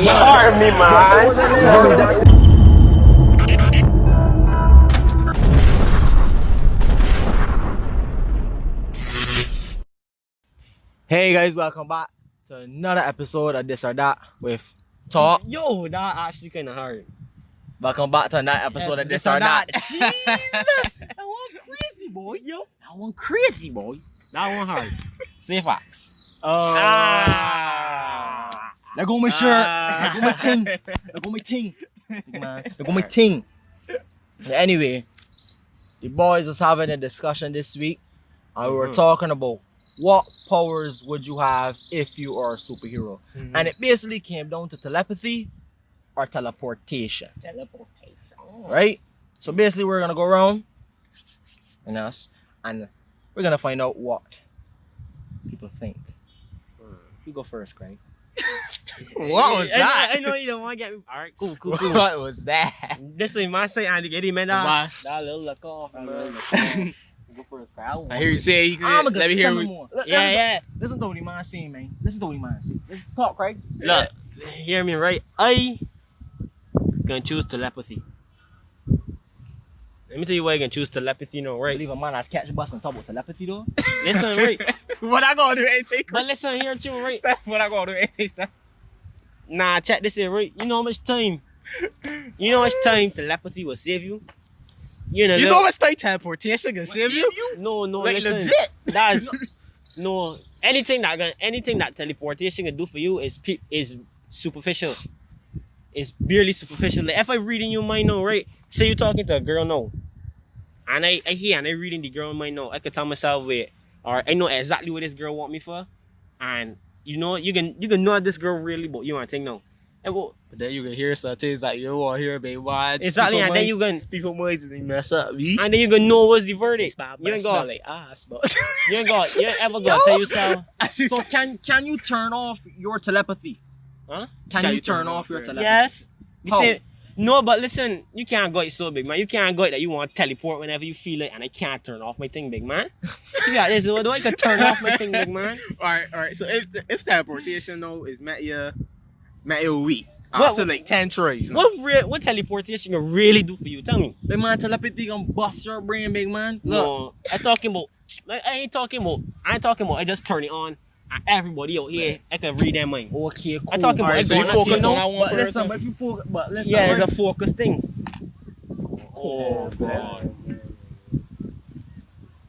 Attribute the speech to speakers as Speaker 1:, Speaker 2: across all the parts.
Speaker 1: Pardon me, man.
Speaker 2: Hey guys, welcome back to another episode of This or That with Tawk.
Speaker 3: Yo, that actually kind of hard.
Speaker 2: Welcome back to another episode of This or That.
Speaker 3: Jesus!
Speaker 2: That one crazy, boy.
Speaker 3: Yo,
Speaker 2: That one crazy, boy.
Speaker 3: that one hard. Say facts.
Speaker 2: There go my shirt. There go my ting. There go my ting. Man, there go my ting. Anyway, the boys was having a discussion this week, and we were talking about what powers would you have if you are a superhero, and it basically came down to telepathy or teleportation. Right? So basically, we're gonna go around and we're gonna find out what people think. You go first, Kraigg.
Speaker 4: What was that?
Speaker 3: I know you don't want to get me. Alright, cool.
Speaker 2: What was that?
Speaker 3: This is my say, Andy, get him in that little look off, man.
Speaker 2: Go first, Kraigg.
Speaker 4: I hear you say you
Speaker 2: I'm
Speaker 4: can
Speaker 2: gonna
Speaker 4: let me hear
Speaker 2: some
Speaker 4: me.
Speaker 2: more.
Speaker 3: Yeah.
Speaker 2: Listen to what he mind saying, man. Listen to what he mind saying. Let's talk, Kraigg.
Speaker 3: Look, hear me right. I gonna choose telepathy. Let me tell you why I can choose telepathy, right?
Speaker 2: Leave a man as catch a bus and talk about telepathy, though.
Speaker 3: Listen, right?
Speaker 4: What I gonna do anything?
Speaker 3: But listen here too, right?
Speaker 4: Steph, what I gonna do anything, Steph?
Speaker 3: Nah, check this here, right? You know how much time telepathy will save you?
Speaker 4: You know what's like teleportation can save you?
Speaker 3: No,
Speaker 4: Like
Speaker 3: listen.
Speaker 4: legit?
Speaker 3: That's no anything that teleportation can do for you is superficial. It's barely superficial. Like if I read in your mind now, right? Say you're talking to a girl now, and I hear and I reading the girl in mind now, I could tell myself, wait, or I know exactly what this girl want me for, and you know you can know this girl really, but you want to think now.
Speaker 4: But then you can hear some things like you don't want to hear, baby. Why?
Speaker 3: Exactly, and then you can
Speaker 4: minds mess up, me.
Speaker 3: and then you can know what's the verdict. You ain't got
Speaker 4: like ass, but
Speaker 3: you ain't ever got to tell yourself.
Speaker 2: So can you turn off your telepathy?
Speaker 3: Huh?
Speaker 2: Can you turn off your telepathy?
Speaker 3: Yes. You
Speaker 2: How?
Speaker 3: say, no, but listen, you can't go it so big, man. You can't go it that you want to teleport whenever you feel it, and I can't turn off my thing, big man. You got this, though. I can turn off my thing, big man.
Speaker 4: all right. So if teleportation though is met your week
Speaker 3: What-
Speaker 4: after like 10 tries, no?
Speaker 3: What teleportation can really do for you? Tell me.
Speaker 2: Big man, telepathy gonna bust your brain, big man. Look.
Speaker 3: No, I ain't talking about. I just turn it on, and everybody out here, I can read their mind.
Speaker 2: Okay, cool.
Speaker 3: I talking about.
Speaker 4: Alright, so
Speaker 3: I
Speaker 4: you
Speaker 3: go
Speaker 4: focus
Speaker 3: to, you
Speaker 4: on
Speaker 3: know,
Speaker 4: that one
Speaker 2: But
Speaker 4: first.
Speaker 2: listen, but if you focus, but listen.
Speaker 3: Yeah,
Speaker 2: right?
Speaker 3: it's a focus thing. Oh God.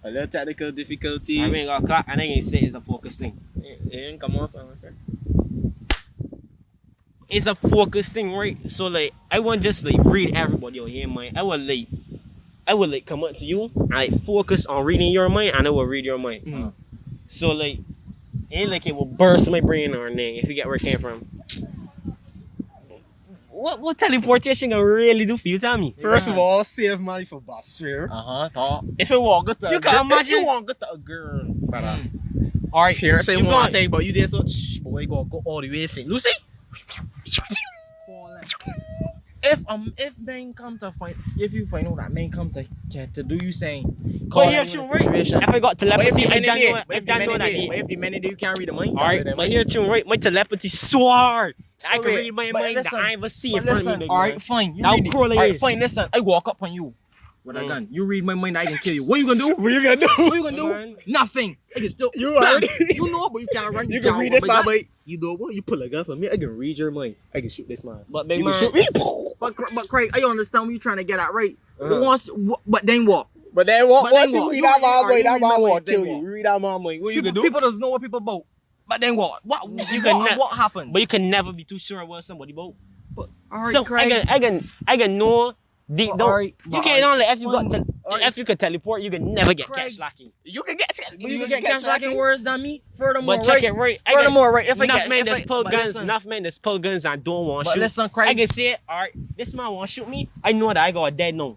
Speaker 4: A little technical difficulties.
Speaker 3: I mean, got clock, and I ain't say it's a focus thing.
Speaker 4: It ain't come off, okay.
Speaker 3: It's a focus thing, right? So like, I won't just like read everybody out here mind. I will like come up to you and like focus on reading your mind, and I will read your mind. So like, it ain't like it will burst my brain or anything, if you get where it came from. What teleportation can really do for you? Tell me.
Speaker 4: First of all, save money for bus fare.
Speaker 2: Talk.
Speaker 4: If it walk good to
Speaker 3: You
Speaker 4: a
Speaker 3: can
Speaker 4: girl,
Speaker 3: imagine-
Speaker 4: if you want good to a girl, brother.
Speaker 3: All right,
Speaker 4: Here, say
Speaker 3: you
Speaker 4: one
Speaker 3: got-
Speaker 4: thing, but you did so. Shh, boy, go all the way. Say, Lucy.
Speaker 2: If you find out that man come to do you saying,
Speaker 3: But here too, right? If I got telepathy, I don't know.
Speaker 2: If the man in there, you can't read the mind.
Speaker 3: Alright, but here too, right? My telepathy so hard. I can
Speaker 2: Wait,
Speaker 3: read my
Speaker 2: but
Speaker 3: mind
Speaker 2: listen,
Speaker 3: that I ever see
Speaker 2: But
Speaker 3: in front of
Speaker 2: listen,
Speaker 3: me.
Speaker 2: alright, fine. You
Speaker 3: Now
Speaker 2: read it.
Speaker 3: crawl
Speaker 2: Alright,
Speaker 3: is.
Speaker 2: fine. Listen, I walk up on you with a gun. You read my mind, I can kill you. What you gonna do?
Speaker 4: What you gonna do?
Speaker 2: What you gonna do?
Speaker 3: Man.
Speaker 2: Nothing. I can still.
Speaker 4: You already-
Speaker 2: You know, but you can't run.
Speaker 4: You
Speaker 2: can't
Speaker 4: can read
Speaker 2: run
Speaker 4: this
Speaker 2: my
Speaker 4: man,
Speaker 2: gun.
Speaker 4: but you know what? You pull a gun for me, I can read your mind. I can shoot this man.
Speaker 3: But big
Speaker 4: You
Speaker 3: man,
Speaker 4: can shoot me.
Speaker 2: But Kraigg, I understand what you're trying to get at, right?
Speaker 3: Uh-huh.
Speaker 2: But then what?
Speaker 4: But then what?
Speaker 2: But
Speaker 4: Once
Speaker 2: then
Speaker 4: you
Speaker 2: what?
Speaker 4: read
Speaker 2: You
Speaker 4: that
Speaker 2: read-
Speaker 4: man
Speaker 2: alright,
Speaker 4: mind,
Speaker 2: you
Speaker 4: that
Speaker 2: read my
Speaker 4: man will
Speaker 2: mind, then
Speaker 4: kill you.
Speaker 2: what?
Speaker 4: You read that man mind. What you gonna do?
Speaker 2: People doesn't know what people about. But then what? What happened?
Speaker 3: but you can never be too sure what somebody about.
Speaker 2: But alright,
Speaker 3: So
Speaker 2: Kraigg.
Speaker 3: I can know deep
Speaker 2: But
Speaker 3: down.
Speaker 2: alright,
Speaker 3: You
Speaker 2: but
Speaker 3: can't
Speaker 2: alright,
Speaker 3: only if you got
Speaker 2: fine. Alright.
Speaker 3: if you could teleport, you can never get
Speaker 2: Kraigg.
Speaker 3: catch lacking.
Speaker 4: You can get.
Speaker 2: You can get cash lacking worse than me. Furthermore,
Speaker 3: But check
Speaker 2: right?
Speaker 3: it right.
Speaker 2: Furthermore, right? If I
Speaker 3: enough
Speaker 2: get,
Speaker 3: men
Speaker 2: if
Speaker 3: that's
Speaker 2: I,
Speaker 3: pull
Speaker 2: but
Speaker 3: guns,
Speaker 2: listen,
Speaker 3: enough men that's pull guns and don't want to
Speaker 2: but
Speaker 3: shoot.
Speaker 2: listen,
Speaker 3: I
Speaker 2: Kraigg.
Speaker 3: can say, alright, this man want to shoot me. I know that I got dead now.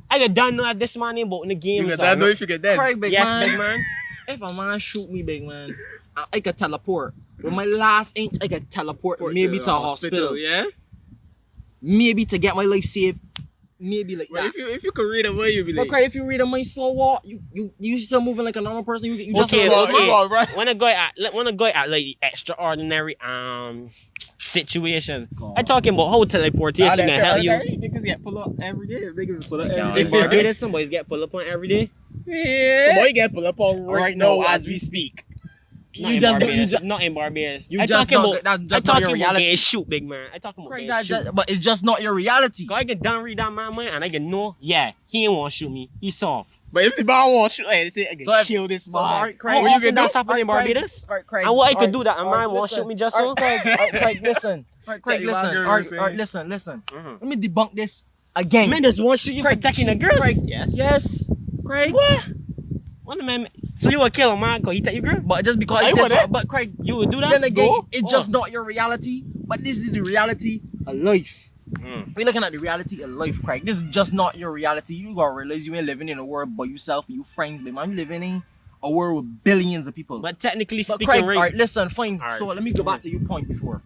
Speaker 3: I got done know that this man ain't about in the game.
Speaker 4: You
Speaker 3: so
Speaker 4: can know if you get dead.
Speaker 2: Kraigg, big
Speaker 3: yes,
Speaker 2: man.
Speaker 3: big man.
Speaker 2: If a man shoot me, big man, I could teleport. With my last inch, I could teleport maybe to a hospital.
Speaker 4: Yeah.
Speaker 2: Maybe to get my life saved. Maybe like
Speaker 4: But
Speaker 2: that.
Speaker 4: if you could read a way, you'd be
Speaker 2: But
Speaker 4: like.
Speaker 2: Kraigg, if you read a mind, so what? You still moving like a normal person. You just
Speaker 3: Okay,
Speaker 2: a little
Speaker 3: okay.
Speaker 2: smart.
Speaker 4: Right.
Speaker 3: When I go at like the extraordinary situations. I'm talking about how teleportation can help you.
Speaker 4: Niggas get pulled up every day. Niggas pull up every
Speaker 3: In
Speaker 4: day.
Speaker 3: Barbados, some boys get pulled up on every day.
Speaker 4: Yeah. Somebody get pulled up on right now as we speak.
Speaker 3: Not in Barbados.
Speaker 2: You
Speaker 3: I'm
Speaker 2: just
Speaker 3: talking
Speaker 2: not-
Speaker 3: about.
Speaker 2: that's
Speaker 3: I'm
Speaker 2: just not
Speaker 3: talking
Speaker 2: your
Speaker 3: about
Speaker 2: reality.
Speaker 3: getting shoot, big man. I'm talking about
Speaker 2: Craig,
Speaker 3: getting shoot.
Speaker 2: but it's just not your reality.
Speaker 3: I can done read that man, and I can know, yeah, he ain't want to shoot me. He's soft.
Speaker 4: But if the ball won't shoot, they say I can
Speaker 2: So if-
Speaker 4: kill this
Speaker 2: so,
Speaker 4: man.
Speaker 2: alright, Craig,
Speaker 3: How
Speaker 2: what you
Speaker 3: often
Speaker 2: can
Speaker 3: that's
Speaker 2: do?
Speaker 3: happened in
Speaker 2: Alright, Craig,
Speaker 3: Barbados?
Speaker 2: alright, Craig,
Speaker 3: And what I could
Speaker 2: alright,
Speaker 3: do that a
Speaker 2: alright,
Speaker 3: man won't
Speaker 2: listen.
Speaker 3: shoot me just
Speaker 2: Alright,
Speaker 3: so?
Speaker 2: Craig, listen. Alright, Craig,
Speaker 4: Take the
Speaker 2: listen.
Speaker 4: girls,
Speaker 2: Alright,
Speaker 4: eh?
Speaker 2: listen.
Speaker 3: Mhm.
Speaker 2: Let me debunk this again.
Speaker 3: Man, there's one shoot you
Speaker 2: Craig,
Speaker 3: protecting the girls.
Speaker 2: Craig,
Speaker 3: Yes.
Speaker 2: Yes. Craig.
Speaker 3: What? What the man? So you would kill a man because he take your girl?
Speaker 2: But just because
Speaker 4: I
Speaker 2: he says
Speaker 4: wouldn't.
Speaker 2: so, but Craig,
Speaker 3: You would do that?
Speaker 2: then again,
Speaker 3: Go?
Speaker 2: it's just not your reality. But this is the reality of life. We're looking at the reality of life, Craig. This is just not your reality. You gotta realize you ain't living in a world by yourself and you friends, man. You living in a world with billions of people.
Speaker 3: But technically
Speaker 2: But
Speaker 3: speaking,
Speaker 2: Craig,
Speaker 3: right?
Speaker 2: alright, listen, fine.
Speaker 3: Alright.
Speaker 2: So let me go back to your point before.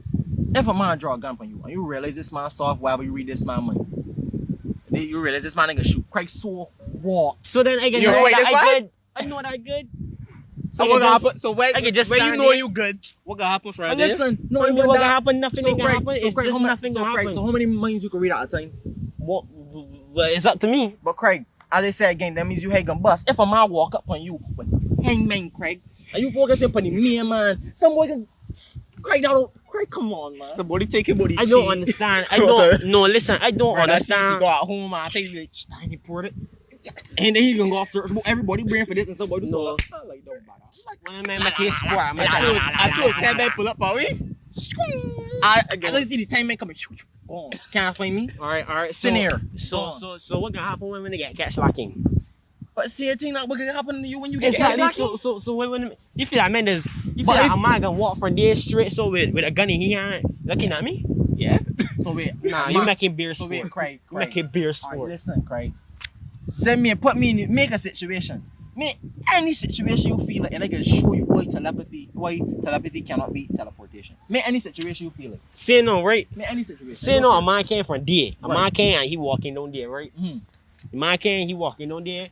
Speaker 2: If a man draw a gun on you and you realize this man soft, why would you read this man money? Then you realize this man ain't gonna shoot. Craig, so what?
Speaker 3: So then I can
Speaker 4: You
Speaker 3: know
Speaker 4: afraid
Speaker 3: that
Speaker 4: this
Speaker 3: I
Speaker 4: man?
Speaker 3: good. I know that I good.
Speaker 4: So
Speaker 3: I
Speaker 4: what
Speaker 3: can
Speaker 4: gonna
Speaker 3: just-
Speaker 4: happen? So when
Speaker 3: I can just
Speaker 4: you
Speaker 3: stand
Speaker 4: know
Speaker 3: there.
Speaker 4: you good, what gonna happen from
Speaker 2: And
Speaker 4: there?
Speaker 2: listen, no,
Speaker 3: What
Speaker 2: even
Speaker 3: gonna
Speaker 2: that.
Speaker 3: happen? Nothing ain't gonna happen. It's just
Speaker 2: how many,
Speaker 3: nothing gonna
Speaker 2: Craig,
Speaker 3: happen.
Speaker 2: so how many minds you can read at a time?
Speaker 3: What? Well, it's up to me.
Speaker 2: But Craig, as I said again, that means you ain't gonna bust. If a man walk up on you with hangman, Craig, and you focusing on the man, some boy can Craig, Craig, come on, man.
Speaker 4: Somebody taking money.
Speaker 3: I don't understand. I
Speaker 4: Sorry.
Speaker 3: don't. No, listen. I don't
Speaker 4: Right, that's easy.
Speaker 3: understand.
Speaker 4: Go out home and take the tiny port it. And then he gonna go search everybody bring for this and somebody do so.
Speaker 3: No.
Speaker 4: Like, I like don't matter.
Speaker 3: When a man make his sport, I'm
Speaker 4: I saw stand back pull up on me.
Speaker 2: I see the time man coming. Go on. Can't find me.
Speaker 3: All right. So,
Speaker 2: Sit here.
Speaker 3: So what gonna happen when they get catch locking?
Speaker 2: But see a thing that what gonna happen to you when you get
Speaker 3: Exactly.
Speaker 2: lucky?
Speaker 3: So when you feel like man, you feel
Speaker 2: But
Speaker 3: like
Speaker 2: if-
Speaker 3: a man gonna walk from there straight so with a gun in his hand, looking at me.
Speaker 4: Yeah.
Speaker 2: So wait,
Speaker 3: Nah,
Speaker 2: a
Speaker 3: you
Speaker 2: man-
Speaker 3: making beer
Speaker 2: So
Speaker 3: sport.
Speaker 2: wait, Craig.
Speaker 3: You making beer
Speaker 2: Alright,
Speaker 3: sport.
Speaker 2: listen, Craig. Make a situation. Make any situation you feel it, and I can show you why telepathy cannot be teleportation. Make any situation you feel it.
Speaker 3: Say no, right?
Speaker 2: Make any situation.
Speaker 3: Say no, a man came from there. A man
Speaker 2: Right.
Speaker 3: came and he walking down there, right?
Speaker 2: Mhm.
Speaker 3: The man came, he walking down there,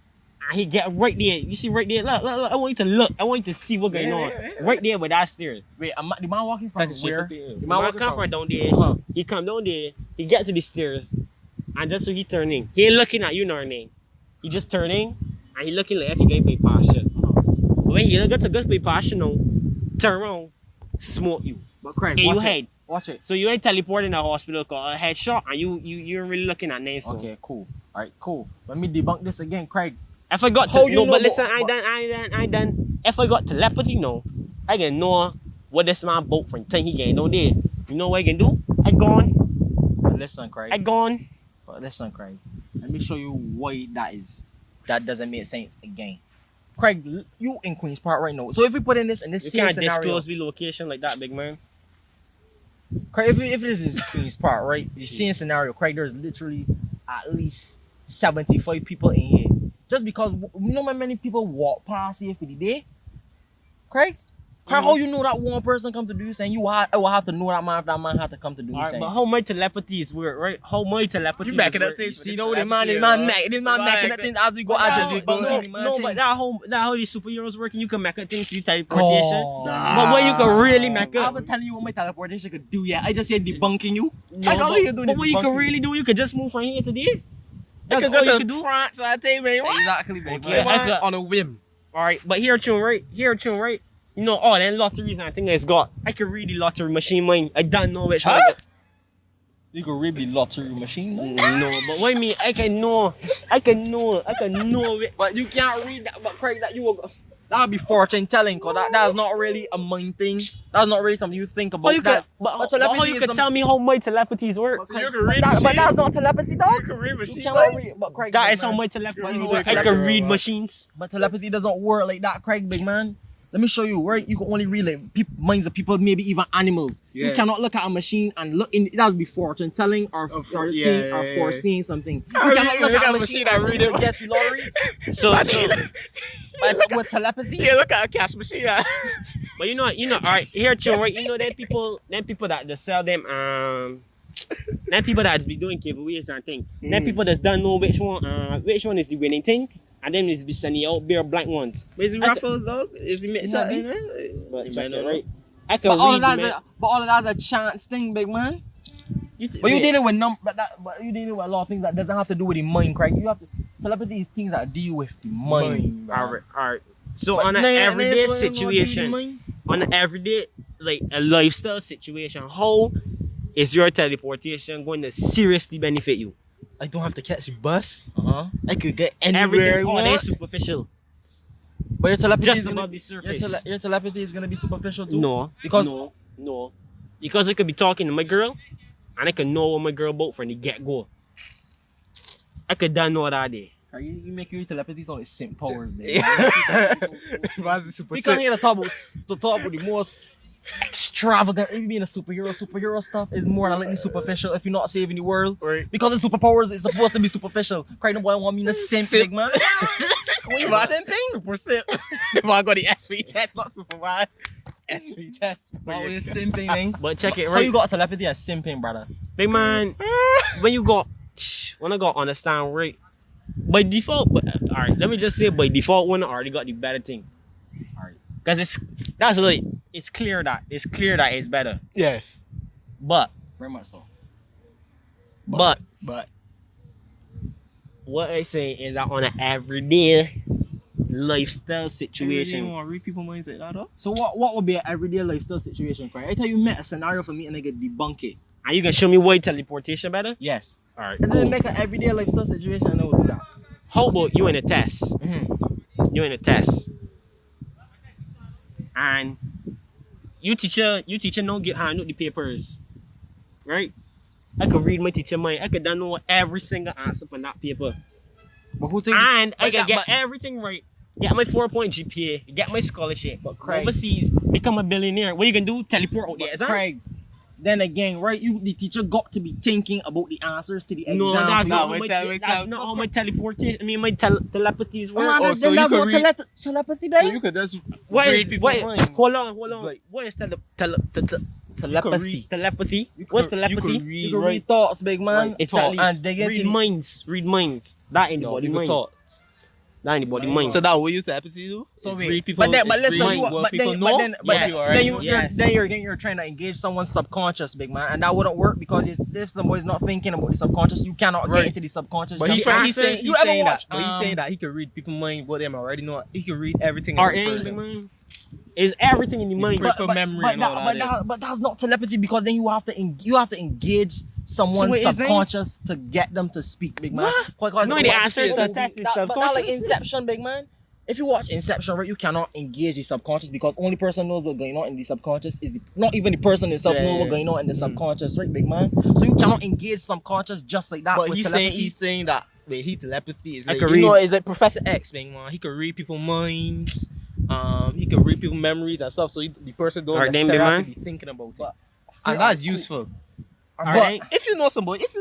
Speaker 3: and he get right there. You see right there? Look. I want you to look. I want you to see what going on. Right there with that stairs.
Speaker 2: Wait, the man walking from
Speaker 3: The
Speaker 2: where?
Speaker 3: man
Speaker 2: walking
Speaker 3: come from down there.
Speaker 2: Uh-huh.
Speaker 3: He come down there. He get to the stairs, and just so he turning. He ain't looking at you, nor anything. He just turning, and he looking like if he gonna pay passion. But when he look to go pay passion, no, turn around, smoke you.
Speaker 2: But Craig,
Speaker 3: In your
Speaker 2: watch it.
Speaker 3: head.
Speaker 2: Watch it.
Speaker 3: So you ain't teleporting to the hospital cause a headshot, and you ain't really looking at nothing. So
Speaker 2: Okay, cool. Alright, cool. Let me debunk this again, Craig.
Speaker 3: if I got
Speaker 2: How
Speaker 3: to
Speaker 2: you
Speaker 3: no,
Speaker 2: know
Speaker 3: but listen,
Speaker 2: what-
Speaker 3: I done. If I got telepathy, no, I can know what this man boat from thing he getting down there. You know what I can do? I gone.
Speaker 2: But listen, Craig.
Speaker 3: I gone.
Speaker 2: But listen, Craig. Let me show you why that doesn't make sense again. Craig, you in Queen's Park right now. So if we put in this
Speaker 3: You
Speaker 2: same
Speaker 3: can't
Speaker 2: scenario,
Speaker 3: disclose the location like that, big man.
Speaker 2: Craig, if this is Queen's Park, right? The same scenario, Craig, there's literally at least 75 people in here. Just because you know how many people walk past here for the day? Craig? Craig, how you know that one person come to do this, and I will have to know that man had to come to do
Speaker 3: Alright,
Speaker 2: this.
Speaker 3: but how my telepathy is weird, right? How my telepathy
Speaker 4: You backing
Speaker 3: is
Speaker 4: up
Speaker 3: weird.
Speaker 4: things.
Speaker 2: See, no, this man making that thing as we go, as we go.
Speaker 3: No, but that how these superheroes working, you can make a thing to teleportation. But what you can really make
Speaker 2: I
Speaker 3: up.
Speaker 2: will tell you what my teleportation could do, yeah. I just said debunking you.
Speaker 3: No,
Speaker 2: I can't let you do
Speaker 3: but what you can
Speaker 2: debunking.
Speaker 3: really do, you can just move from here to there.
Speaker 4: I
Speaker 3: That's
Speaker 4: could
Speaker 3: all you
Speaker 4: go
Speaker 3: can
Speaker 4: to
Speaker 3: do.
Speaker 4: France. I tell you, man. What?
Speaker 2: Exactly, baby.
Speaker 3: Okay, I could-
Speaker 4: On a whim.
Speaker 3: Alright, but here tune, right? You know all them lotteries and I think it's got. I can read the lottery machine mine. I don't know which one.
Speaker 2: You could read the lottery machine, man.
Speaker 3: No, but what I mean, I can know it.
Speaker 2: But you can't read that. But Craig, that'll be fortune telling, cause that's not really a mind thing. That's not really something you think about.
Speaker 3: But you can,
Speaker 2: That-
Speaker 3: but
Speaker 2: telepathy
Speaker 3: how you
Speaker 2: is
Speaker 3: can
Speaker 2: some-
Speaker 3: tell me how my telepathies work?
Speaker 4: So you can read
Speaker 2: But
Speaker 4: machines.
Speaker 2: that's not telepathy, dog.
Speaker 4: You can read
Speaker 2: You
Speaker 4: machines.
Speaker 2: cannot read. But Craig,
Speaker 3: That
Speaker 2: big
Speaker 3: is how
Speaker 2: man.
Speaker 3: my telepathies
Speaker 2: You know
Speaker 3: work.
Speaker 2: what
Speaker 3: I can
Speaker 2: telepathy-
Speaker 3: read machines.
Speaker 2: But telepathy doesn't work like that, Craig, big man. Let me show you, right? You can only read like minds of people, maybe even animals. You
Speaker 4: Yeah.
Speaker 2: cannot look at a machine and look in. It has to be fortune telling or foreseeing something. You
Speaker 4: really
Speaker 2: cannot look
Speaker 4: look
Speaker 2: at
Speaker 4: at
Speaker 2: a
Speaker 4: a
Speaker 2: machine
Speaker 4: machine
Speaker 2: and
Speaker 4: and
Speaker 2: read
Speaker 4: read
Speaker 2: it.
Speaker 4: it.
Speaker 2: Guess the lottery.
Speaker 3: So,
Speaker 2: But with telepathy,
Speaker 4: Yeah, look at a cash machine.
Speaker 3: but you know, alright, here too, right? You know them people that just sell them them people that be doing giveaways and things. Them people that don't know which one is the winning thing, and them is be sending out bare blank ones.
Speaker 4: Is it
Speaker 3: I
Speaker 4: Raffles though? Is he mixed up in there?
Speaker 3: But check it, right? I can
Speaker 2: But all
Speaker 3: read
Speaker 2: of that's
Speaker 3: man.
Speaker 2: but all of that's a chance thing, big man. But you dealing with but you dealing with a lot of things that doesn't have to do with the mind, Kraigg. You have to telepathy is things that deal with the mind.
Speaker 3: All right. So
Speaker 2: But
Speaker 3: on an
Speaker 2: nah,
Speaker 3: everyday
Speaker 2: nah,
Speaker 3: situation, on an everyday like a lifestyle situation, how is your teleportation going to seriously benefit you?
Speaker 4: I don't have to catch a bus.
Speaker 2: I could get anywhere I
Speaker 3: Everything,
Speaker 2: want.
Speaker 3: that is superficial.
Speaker 2: But your telepathy
Speaker 3: Just
Speaker 2: is gonna,
Speaker 3: above the surface.
Speaker 2: your telepathy is gonna be superficial too.
Speaker 3: No,
Speaker 2: Because
Speaker 3: no, because I could be talking to my girl, and I could know what my girl about from the get go. I could done know that day.
Speaker 2: You make your telepathy sound like simp powers, baby.
Speaker 4: Why is it super
Speaker 2: We come here to talk about the most extravagant. Even being a superhero stuff is more than like superficial if you're not saving the world.
Speaker 4: Right.
Speaker 2: Because the superpowers is supposed to be superficial. Kraigg, no boy want me to simp, big man. What you simping?
Speaker 4: Super simp. If I got the SV test, not super wide. SV test.
Speaker 2: What you simping, man?
Speaker 3: But check it
Speaker 2: How
Speaker 3: right,
Speaker 2: you got telepathy as simping, brother?
Speaker 3: big man. When I got understand right, by default. But all right, let me just say by default, one already got the better thing.
Speaker 2: Alright.
Speaker 3: Cause it's clear that it's better.
Speaker 4: Yes.
Speaker 3: But
Speaker 2: Very much so.
Speaker 3: but
Speaker 4: But
Speaker 3: what I say is that on an everyday lifestyle situation,
Speaker 4: want to read people's minds like that, though?
Speaker 2: So what would be an everyday lifestyle situation, Kraigg? I tell you met a scenario for me and I get debunk it.
Speaker 3: and you can show me why teleportation better.
Speaker 2: Yes.
Speaker 3: All right,
Speaker 2: It doesn't
Speaker 3: cool.
Speaker 2: make an everyday lifestyle situation and I will do that.
Speaker 3: How about you in a test?
Speaker 2: Mm-hmm.
Speaker 3: You in a test, and you teacher don't get hand out the papers, right? I could read my teacher mind. I could know every single answer on that paper,
Speaker 2: But who think
Speaker 3: and I
Speaker 2: but
Speaker 3: can
Speaker 2: that-
Speaker 3: get
Speaker 2: but-
Speaker 3: everything right. Get my 4-point GPA, get my scholarship,
Speaker 2: But Kraigg-
Speaker 3: overseas, become a billionaire. What you can do? Teleport out the exam?
Speaker 2: Kraigg, then again, right? The teacher got to be thinking about the answers to the exam.
Speaker 3: No, that's
Speaker 2: for
Speaker 3: not
Speaker 2: you.
Speaker 3: how
Speaker 4: wait,
Speaker 3: my
Speaker 4: tell me,
Speaker 3: that's
Speaker 4: tell-
Speaker 3: not how my teleportation. I mean, my telepathies work.
Speaker 2: Man,
Speaker 4: Oh, so
Speaker 2: then
Speaker 4: you
Speaker 2: that's
Speaker 4: could
Speaker 2: not
Speaker 4: read-
Speaker 2: telepathy,
Speaker 4: So
Speaker 2: then?
Speaker 4: you could just
Speaker 3: What
Speaker 4: read
Speaker 3: is
Speaker 4: people's
Speaker 3: what?
Speaker 4: minds.
Speaker 3: Hold on.
Speaker 4: Like-
Speaker 3: What is
Speaker 2: Telepathy.
Speaker 3: telepathy? What's telepathy?
Speaker 2: You can read thoughts, big man.
Speaker 3: Right, exactly.
Speaker 2: And dig into
Speaker 3: Read
Speaker 2: the-
Speaker 3: minds. Read minds. That ain't the body mind. That ain't the body mind.
Speaker 4: So that what you telepathy do?
Speaker 2: So
Speaker 4: Is
Speaker 2: wait,
Speaker 4: read people.
Speaker 2: but
Speaker 4: is
Speaker 2: listen,
Speaker 4: read
Speaker 2: you,
Speaker 4: what
Speaker 2: but
Speaker 4: people
Speaker 2: then,
Speaker 4: know.
Speaker 2: but then, but
Speaker 3: Yes.
Speaker 2: then you're trying to engage someone's subconscious, big man, and that wouldn't work because if somebody's not thinking about the subconscious, you cannot
Speaker 4: Right.
Speaker 2: get into the subconscious.
Speaker 4: But
Speaker 2: just
Speaker 4: he's
Speaker 2: by-
Speaker 4: saying
Speaker 2: you ever watch?
Speaker 4: he's saying that he could read people's mind. What them already know. He can read everything.
Speaker 3: Our
Speaker 4: about the
Speaker 3: aim,
Speaker 4: person.
Speaker 3: man, is everything in the mind.
Speaker 4: But- memory and all that,
Speaker 2: but that's not telepathy because then you have to engage someone's
Speaker 3: So it is then?
Speaker 2: subconscious to get them to speak, big man.
Speaker 3: No, the answer is to assess the
Speaker 2: But not like
Speaker 3: subconscious.
Speaker 2: Inception, big man. If you watch Inception, right, you cannot engage the subconscious because only person knows what's going on in the subconscious is not even the person himself knows what's going on in the subconscious, right, big man? So you cannot engage subconscious just like that.
Speaker 4: But
Speaker 2: with
Speaker 4: he's
Speaker 2: telepathy.
Speaker 4: saying that he telepathy is
Speaker 3: I
Speaker 4: like,
Speaker 3: could
Speaker 4: you know,
Speaker 3: read-
Speaker 4: it's like Professor X, man. He could read people's minds. He could read people's memories and stuff. So the person don't
Speaker 3: Alright, then,
Speaker 4: necessarily have
Speaker 3: big
Speaker 4: to
Speaker 3: man.
Speaker 4: be thinking about it.
Speaker 2: But-
Speaker 4: And that's useful. But
Speaker 3: Alright.
Speaker 4: if you know somebody, if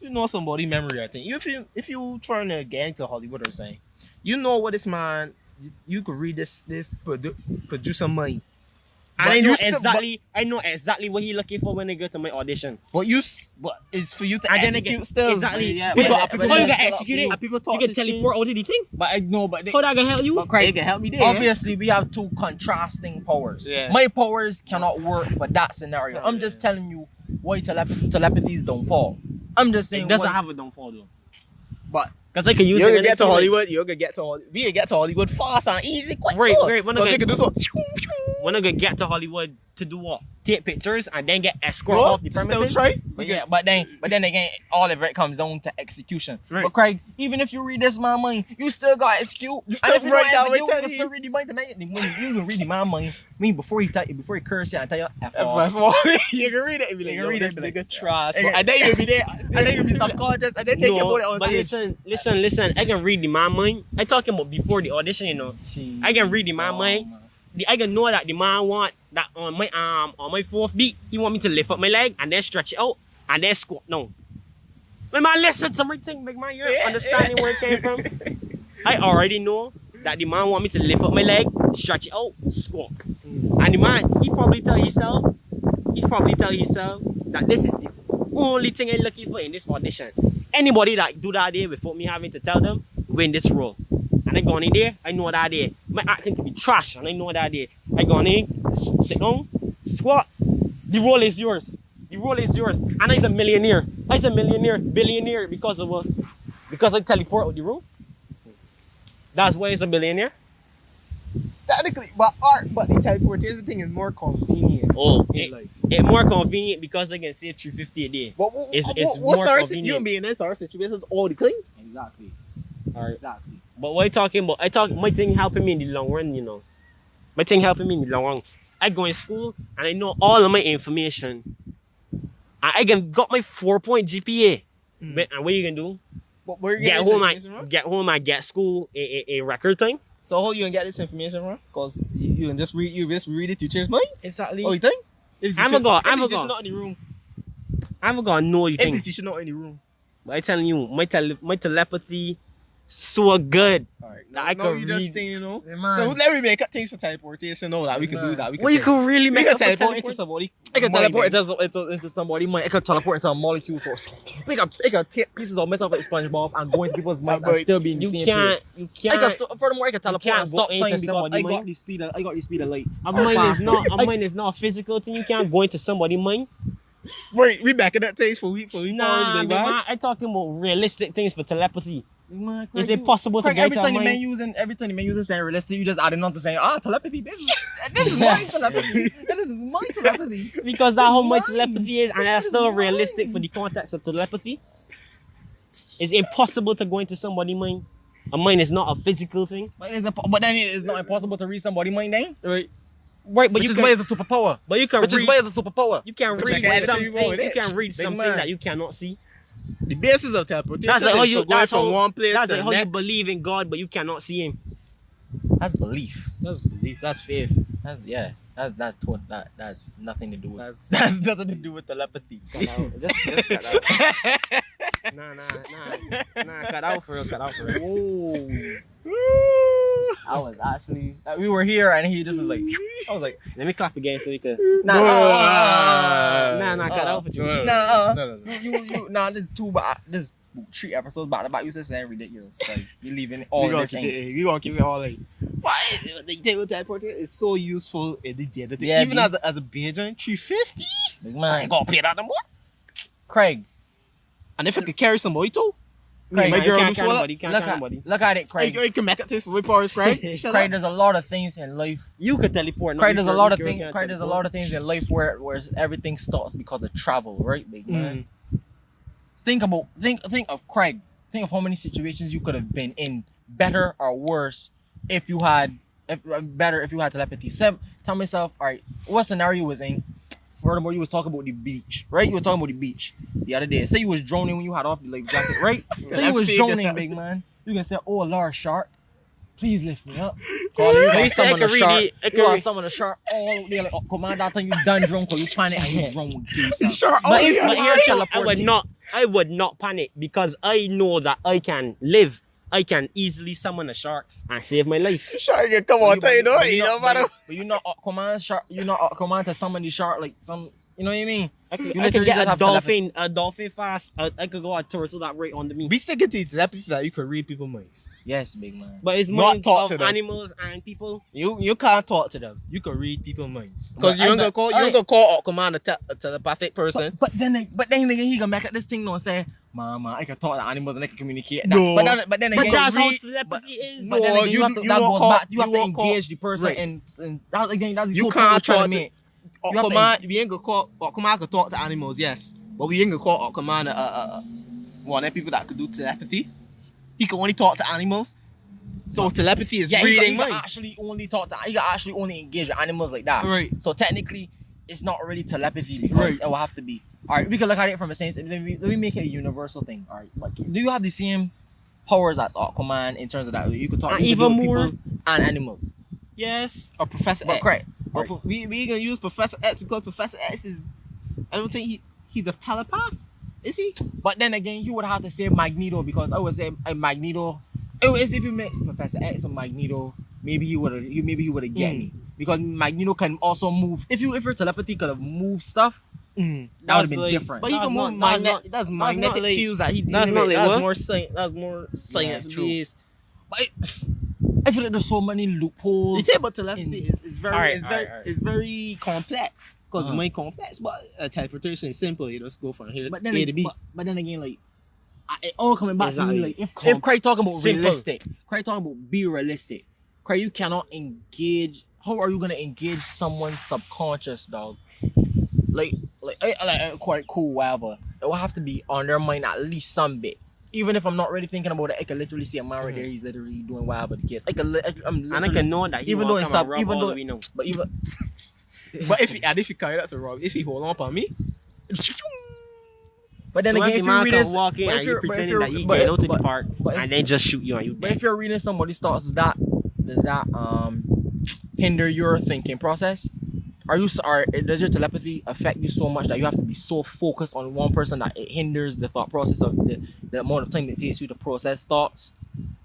Speaker 4: you know somebody memory, I think if you trying to get into Hollywood or saying, you know what this man, you could read this producer mind.
Speaker 3: And
Speaker 4: But
Speaker 3: I know
Speaker 4: you still-
Speaker 3: I know exactly what he looking for when I go to my audition.
Speaker 4: But it's for you to
Speaker 3: And then
Speaker 4: execute
Speaker 3: again,
Speaker 4: still.
Speaker 3: exactly.
Speaker 2: Yeah,
Speaker 3: People,
Speaker 2: but
Speaker 3: people
Speaker 2: then
Speaker 3: you
Speaker 2: it's
Speaker 3: can
Speaker 2: still
Speaker 3: execute
Speaker 2: up to
Speaker 3: it.
Speaker 2: you.
Speaker 4: And people
Speaker 3: You
Speaker 4: talk
Speaker 3: can
Speaker 4: to
Speaker 3: teleport out of the thing.
Speaker 2: But I know, but
Speaker 3: How that can help you?
Speaker 2: But Kraigg,
Speaker 4: They can help me there.
Speaker 2: obviously we have two contrasting powers.
Speaker 4: Yeah.
Speaker 2: My powers cannot work for that scenario. I'm just telling you why telepathies don't fall. I'm just saying
Speaker 3: It doesn't
Speaker 2: why-
Speaker 3: have a downfall though.
Speaker 4: But
Speaker 3: Because I can use
Speaker 4: you're
Speaker 3: it.
Speaker 4: gonna
Speaker 3: when I
Speaker 4: get to
Speaker 3: feel like-
Speaker 4: Hollywood. You're gonna get to Hollywood. We can get to Hollywood fast and easy, quick.
Speaker 3: Right,
Speaker 4: so.
Speaker 3: right, when I
Speaker 4: Because we
Speaker 3: get-
Speaker 4: can do so.
Speaker 3: When I get to Hollywood to do what? Take pictures and then get escort
Speaker 4: Bro,
Speaker 3: off the
Speaker 4: still
Speaker 3: premises.
Speaker 4: try.
Speaker 2: But yeah, but then again, all of it comes down to execution.
Speaker 3: Right.
Speaker 2: But Kraigg, even if you read this man mind, you still got execute.
Speaker 4: You
Speaker 2: And
Speaker 4: still
Speaker 2: if you
Speaker 4: write
Speaker 2: don't
Speaker 4: down
Speaker 2: execute,
Speaker 4: what
Speaker 2: you
Speaker 4: tell
Speaker 2: still
Speaker 4: you.
Speaker 2: read the mind to make it. You can read the man mind. I mean, before he curse you and tell you F
Speaker 4: F
Speaker 2: off.
Speaker 4: You can read it and be like,
Speaker 2: You can
Speaker 4: yo,
Speaker 2: read
Speaker 4: this
Speaker 2: it and be
Speaker 4: nigga trash.
Speaker 2: Hey,
Speaker 4: And then you'll be there.
Speaker 2: And then you be subconscious and then think about it on
Speaker 3: but
Speaker 2: stage.
Speaker 3: listen. I can read the man mind. I talking about before the audition, you know. I can read the man mind. I can know that the man want that on my arm, on my fourth beat, he want me to lift up my leg and then stretch it out and then squat. No. My man, listen to my thing, big man. You're understanding where it came from. I already know that the man want me to lift up my leg, stretch it out, squat. And the man, he probably tell himself that this is the only thing I'm looking for in this audition. Anybody that do that day without me having to tell them, win this role. And I go in there, I know that day. My acting can be trash, and I know that day. I go in, sit down, Squat. The role is yours. The role is yours. And he's a millionaire. He's a millionaire, billionaire because of what? Because I teleport out the room. That's why he's a billionaire.
Speaker 4: Technically, but the teleportation thing is more convenient.
Speaker 3: Oh,
Speaker 4: in life.
Speaker 3: it's more convenient because I can save 350 a day.
Speaker 4: But
Speaker 3: It's
Speaker 4: what's
Speaker 3: more
Speaker 4: our
Speaker 3: convenient.
Speaker 4: you being in our situations all the time?
Speaker 2: Exactly.
Speaker 3: Alright.
Speaker 2: Exactly.
Speaker 3: But what I talking about? My thing helping me in the long run, you know. My thing helping me in the long run. I go in school and I know all of my information. I got my 4-point GPA. But, and what you can do?
Speaker 4: But where you
Speaker 3: Get
Speaker 4: this
Speaker 3: home
Speaker 4: information from?
Speaker 3: and get school a record thing.
Speaker 4: So how you gonna get this information from? Cause you can just read the teacher's mind.
Speaker 3: Exactly.
Speaker 4: Oh, you think? If the
Speaker 3: I'm
Speaker 4: teacher-
Speaker 3: a god.
Speaker 4: if the
Speaker 3: I'm a
Speaker 4: teacher
Speaker 3: god.
Speaker 4: not in the room.
Speaker 3: I'm gonna know you
Speaker 4: If the
Speaker 3: think.
Speaker 4: teacher not in the room.
Speaker 3: But I telling you, my telepathy so good.
Speaker 4: Alright.
Speaker 3: That I
Speaker 4: now
Speaker 3: could
Speaker 4: you just
Speaker 3: read.
Speaker 4: think, you know.
Speaker 2: Yeah, man.
Speaker 4: So let me make up things for teleportation. No, that we can do that. We can
Speaker 3: Well, you could really
Speaker 4: we
Speaker 3: make
Speaker 4: can
Speaker 3: up a
Speaker 4: teleport into
Speaker 3: teleport.
Speaker 4: somebody.
Speaker 2: It can
Speaker 4: mind
Speaker 2: teleport
Speaker 4: then.
Speaker 2: into somebody mind. It can teleport into a molecule source. It can take pieces of mess up with SpongeBob and go into people's minds and
Speaker 4: But
Speaker 2: still be in the
Speaker 3: You
Speaker 2: same
Speaker 3: can't.
Speaker 2: place.
Speaker 3: You
Speaker 2: I
Speaker 3: can't.
Speaker 2: can, furthermore, I can teleport
Speaker 3: can't
Speaker 2: and stop
Speaker 3: go into
Speaker 2: time because
Speaker 3: somebody's
Speaker 2: I got
Speaker 3: mind.
Speaker 2: the speed of light.
Speaker 3: A mind is not a physical thing. You can't go into somebody's mind.
Speaker 4: Wait, we back in that taste for we
Speaker 3: Nah,
Speaker 4: powers, big
Speaker 3: man,
Speaker 4: man.
Speaker 3: I'm talking about realistic things for telepathy.
Speaker 2: Man,
Speaker 3: Is
Speaker 2: Kraigg,
Speaker 3: it possible to
Speaker 2: Kraigg,
Speaker 3: get
Speaker 2: every
Speaker 3: into a
Speaker 2: time the man using saying realistic, you just adding on to saying telepathy. This is my telepathy. This is my telepathy.
Speaker 3: Because that's how much
Speaker 2: mine.
Speaker 3: telepathy is, and that's
Speaker 2: This
Speaker 3: still
Speaker 2: is
Speaker 3: realistic
Speaker 2: mine.
Speaker 3: for the context of telepathy. It's impossible to go into somebody's mind. A mind is not a physical thing.
Speaker 2: But then it is not impossible to read somebody's mind, then.
Speaker 4: Right.
Speaker 3: Right, but
Speaker 2: Which
Speaker 3: you
Speaker 2: is
Speaker 3: can,
Speaker 2: why it's a superpower.
Speaker 3: but you can
Speaker 2: Which is
Speaker 3: read,
Speaker 2: why it's a superpower.
Speaker 3: you can
Speaker 4: But
Speaker 3: read
Speaker 4: you can
Speaker 3: something.
Speaker 4: edit it with
Speaker 3: You
Speaker 4: it.
Speaker 3: can read
Speaker 2: Big
Speaker 3: something
Speaker 2: man.
Speaker 3: that you cannot see.
Speaker 4: The basis of teleportation
Speaker 3: That's like
Speaker 4: is
Speaker 3: how you.
Speaker 4: to go
Speaker 3: That's
Speaker 4: from
Speaker 3: how,
Speaker 4: one place
Speaker 3: that's
Speaker 4: to
Speaker 3: like
Speaker 4: the
Speaker 3: how
Speaker 4: next.
Speaker 3: you believe in God, but you cannot see Him.
Speaker 2: That's belief.
Speaker 4: That's belief. That's faith.
Speaker 2: That's that's nothing to do with.
Speaker 4: That's-
Speaker 2: That's nothing to do with telepathy.
Speaker 3: Just cut out. Nah, cut out for real, cut out for real.
Speaker 2: I was actually we were here and he just was like I was like
Speaker 3: Let me clap again so you can.
Speaker 2: nah
Speaker 3: Cut out for you.
Speaker 4: No.
Speaker 2: this is 3 episodes back you just saying ridiculous. Like you leaving all
Speaker 4: We
Speaker 2: of this
Speaker 4: gonna
Speaker 2: in.
Speaker 4: keep it. We gonna keep it all like. Why the teleportation is so useful in the day.
Speaker 2: Yeah,
Speaker 4: Even
Speaker 2: B.
Speaker 4: as a Bajan, 350.
Speaker 2: Big
Speaker 4: I
Speaker 2: man.
Speaker 4: ain't gonna pay that no more.
Speaker 2: Kraigg,
Speaker 4: And if I could carry somebody too,
Speaker 2: Kraigg,
Speaker 4: my
Speaker 3: You
Speaker 4: girl
Speaker 3: can't
Speaker 4: do
Speaker 3: count
Speaker 4: so.
Speaker 3: nobody. You can't count nobody.
Speaker 2: look at it, Kraigg.
Speaker 4: You can make it taste for way powers, Craig.
Speaker 2: Kraigg, there's a lot of things in life.
Speaker 3: You could teleport.
Speaker 2: Kraigg, there's a lot of things. Kraigg, there's a lot of things in life where everything stops because of travel, right, big man? Think of Kraigg. Think of how many situations you could have been in, better or worse, if you had telepathy. Tell myself, all right, what scenario was in? Furthermore, you was talking about the beach, right? You was talking about the beach the other day. Say you was droning when you had off the life jacket, right? Say you was droning, big man. You can say, "Oh, Lord, shark, please lift me up." Call you got summon the shark. You got summon the shark. Oh, they're like, "Oh, come on, that time you done drunk, or you trying to and you drunk with yourself."
Speaker 4: Sure.
Speaker 3: But
Speaker 4: Oh,
Speaker 3: if
Speaker 4: yeah.
Speaker 3: but
Speaker 2: yeah.
Speaker 3: here, I would not panic because I know that I can live. I can easily summon a shark and save my life.
Speaker 4: Sure, you come on, tell you know, you know,
Speaker 2: but
Speaker 4: matter.
Speaker 2: you not command shark. You not command to summon the shark like some. You know what I mean?
Speaker 3: I could
Speaker 2: literally
Speaker 3: get
Speaker 2: just
Speaker 3: a
Speaker 2: have
Speaker 3: dolphin fast. I could go a turtle that right under me.
Speaker 4: We still get to telepathy that you can read people's minds.
Speaker 2: Yes, big man.
Speaker 3: But it's
Speaker 4: Not
Speaker 3: more
Speaker 4: talk
Speaker 3: of
Speaker 4: to them.
Speaker 3: animals and people.
Speaker 4: You can't talk to them. You can read people's minds. Because
Speaker 2: But
Speaker 4: you
Speaker 2: I
Speaker 4: ain't gonna
Speaker 2: bet-
Speaker 4: call or command a telepathic person.
Speaker 2: But then again, he gonna make up this thing now and say, "Mama, I can talk to animals and I can communicate."
Speaker 4: No.
Speaker 2: But then
Speaker 3: But
Speaker 2: again,
Speaker 3: that's how
Speaker 2: read-
Speaker 3: telepathy is.
Speaker 2: But then
Speaker 4: No,
Speaker 2: again,
Speaker 4: you-
Speaker 2: have to,
Speaker 4: you
Speaker 2: that
Speaker 4: won't
Speaker 2: goes
Speaker 4: call-
Speaker 2: back. You have
Speaker 4: you
Speaker 2: to
Speaker 4: won't call-
Speaker 2: engage the person,
Speaker 4: right.
Speaker 2: and that's again that's the
Speaker 4: You
Speaker 2: whole point we're
Speaker 4: can't
Speaker 2: trying
Speaker 4: talk
Speaker 2: to
Speaker 4: to
Speaker 2: make. You have to-
Speaker 4: command. We ain't gonna call or command can talk to animals, yes. But we ain't gonna call or command one of them people that could do telepathy. He can only talk to animals. So telepathy is
Speaker 2: Yeah,
Speaker 4: reading
Speaker 2: he can
Speaker 4: minds.
Speaker 2: actually only talk to. He can actually only engage with animals like that.
Speaker 4: Right.
Speaker 2: So technically, it's not really telepathy because
Speaker 4: Right.
Speaker 2: it will have to be. All right, we can look at it from a sense. Let me make it a universal thing. All right, like, do you have the same powers as Aquaman in terms of that? You could talk
Speaker 3: And
Speaker 2: you could
Speaker 3: even
Speaker 2: deal with
Speaker 3: more.
Speaker 2: people and animals.
Speaker 3: Yes.
Speaker 4: Or Professor
Speaker 2: But
Speaker 4: X.
Speaker 2: correct.
Speaker 4: Or we gonna use Professor X because Professor X is. I don't think he's a telepath. Is he?
Speaker 2: But then again, you would have to say Magneto because I would say Magneto. If you mix Professor X and Magneto, maybe he would have get me because Magneto can also move. If your telepathy could have moved stuff, that would have been
Speaker 3: like-
Speaker 2: different.
Speaker 4: But he
Speaker 3: That's
Speaker 4: can move
Speaker 3: not- that's not-
Speaker 4: that's magnetic
Speaker 3: like-
Speaker 4: fields that he
Speaker 3: that's
Speaker 4: dealing
Speaker 3: not
Speaker 4: with.
Speaker 3: like
Speaker 4: That's
Speaker 3: what?
Speaker 4: more science. That's more science
Speaker 2: true.
Speaker 4: based.
Speaker 2: I I feel like there's so many loopholes.
Speaker 4: You say about telepathy is very
Speaker 3: Alright,
Speaker 4: it's very
Speaker 3: alright.
Speaker 4: it's very complex because
Speaker 2: Uh-huh.
Speaker 4: it's more complex, but teleportation is simple. You just go from here
Speaker 2: But then,
Speaker 4: A to B.
Speaker 2: but then again, like, it all coming back to
Speaker 3: Exactly.
Speaker 2: me, like, if Kraigg talking about
Speaker 3: Simple.
Speaker 2: realistic, Kraigg talking about be realistic. Kraigg, you cannot engage. How are you gonna engage someone's subconscious, dog? Like, quite cool, whatever. It will have to be on their mind at least some bit. Even if I'm not really thinking about it, I can literally see a man right there. He's literally doing whatever the case. I'm
Speaker 3: And I can know that he
Speaker 2: even though it's
Speaker 3: even
Speaker 2: even though
Speaker 3: we know.
Speaker 2: but even
Speaker 4: But if he carry that to Rob, if he hold on on me,
Speaker 2: but then
Speaker 3: So
Speaker 2: again,
Speaker 3: if
Speaker 2: if
Speaker 3: the
Speaker 2: you
Speaker 3: man
Speaker 2: read
Speaker 3: can
Speaker 2: this,
Speaker 3: walk in
Speaker 2: but
Speaker 3: and
Speaker 2: if
Speaker 3: you
Speaker 2: you're- but if
Speaker 3: pretending
Speaker 2: you're-
Speaker 3: that you
Speaker 2: but-
Speaker 3: get out to the
Speaker 2: but-
Speaker 3: park
Speaker 2: but-
Speaker 3: and then just shoot you and you
Speaker 2: But
Speaker 3: dead.
Speaker 2: if you're reading somebody's thoughts, does that hinder your thinking process? Does your telepathy affect you so much that you have to be so focused on one person that it hinders the thought process of the amount of time it takes you to process thoughts?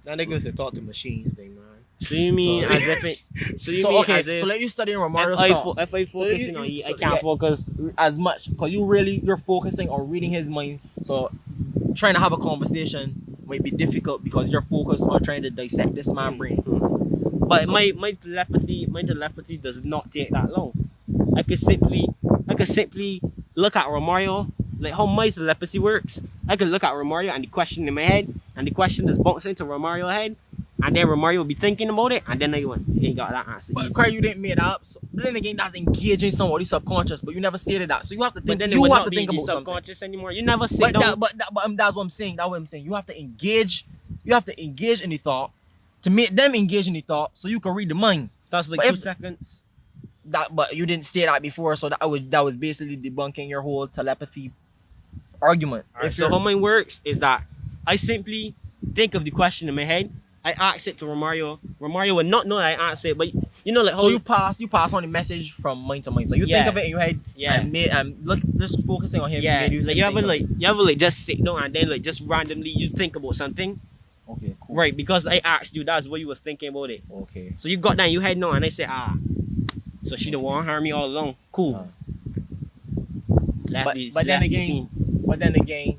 Speaker 4: that niggas can talk to machines, thing, man.
Speaker 3: So you mean
Speaker 2: So-
Speaker 3: as if it? So you
Speaker 2: So
Speaker 3: mean
Speaker 2: okay,
Speaker 3: as if
Speaker 2: so let you studying
Speaker 3: if
Speaker 2: Romario's
Speaker 3: I
Speaker 2: thoughts
Speaker 3: if I focusing on you, I
Speaker 2: so
Speaker 3: can't
Speaker 2: yeah,
Speaker 3: focus.
Speaker 2: as much because you're focusing on reading his mind. So trying to have a conversation might be difficult because you're focused on trying to dissect this man's brain.
Speaker 3: But my telepathy does not take that long. I could simply look at Romario, like how my telepathy works. I could look at Romario and the question in my head, and the question just bounce into Romario's head, and then Romario will be thinking about it, and then he got that answer.
Speaker 2: But
Speaker 3: easy.
Speaker 2: Kraigg, you didn't make it up. So, but then again, that's engaging somebody's subconscious, but you never stated that. So you have to
Speaker 3: But
Speaker 2: think.
Speaker 3: then it
Speaker 2: You
Speaker 3: would
Speaker 2: have
Speaker 3: not
Speaker 2: to
Speaker 3: be
Speaker 2: think
Speaker 3: the
Speaker 2: about something.
Speaker 3: subconscious anymore. You never sit
Speaker 2: But
Speaker 3: down.
Speaker 2: that's what I'm saying. That's what I'm saying. You have to engage. You have to engage in the thought to make them engage in the thought, so you can read the mind.
Speaker 3: That's like
Speaker 2: but
Speaker 3: 2
Speaker 2: if-
Speaker 3: seconds.
Speaker 2: But you didn't state that before, so that was basically debunking your whole telepathy argument.
Speaker 3: Alright,
Speaker 2: If
Speaker 3: so how mine works is that I simply think of the question in my head. I ask it to Romario. Romario would not know that I asked it, but you know, like how
Speaker 2: so you pass on the message from mind to mind. So you
Speaker 3: Yeah.
Speaker 2: think of it in your head,
Speaker 3: Yeah.
Speaker 2: and look, just focusing on him.
Speaker 3: yeah,
Speaker 2: made
Speaker 3: like you
Speaker 2: think
Speaker 3: ever
Speaker 2: of it.
Speaker 3: just sit down and then like just randomly you think about something,
Speaker 2: Okay, cool.
Speaker 3: right? Because I asked you, that's what you was thinking about it.
Speaker 2: Okay.
Speaker 3: So you got that in your head now, and I said, so she don't want to harm me all along. Cool.
Speaker 2: But then again,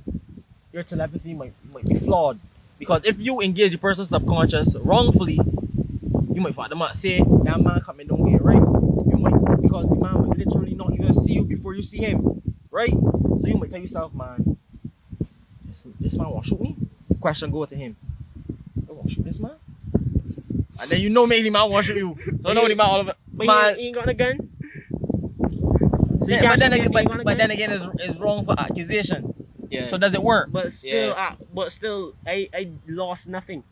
Speaker 2: your telepathy might be flawed because if you engage the person's subconscious wrongfully, you might find them out say that man coming down here, right? You might because the man might literally not even see you before you see him, right? So you might tell yourself, man, this man want to shoot me. Question go to him. I want to shoot this man, and then you know maybe man want to shoot you. Don't know the man all of it.
Speaker 3: But
Speaker 2: Man,
Speaker 3: he ain't got a gun. So you
Speaker 2: yeah,
Speaker 3: can't
Speaker 2: but then
Speaker 3: shoot me
Speaker 2: again,
Speaker 3: if he ain't got a
Speaker 2: but then
Speaker 3: gun?
Speaker 2: again, it's wrong for accusation.
Speaker 4: Yeah.
Speaker 2: So does it work?
Speaker 3: But still,
Speaker 4: Yeah.
Speaker 3: I lost nothing.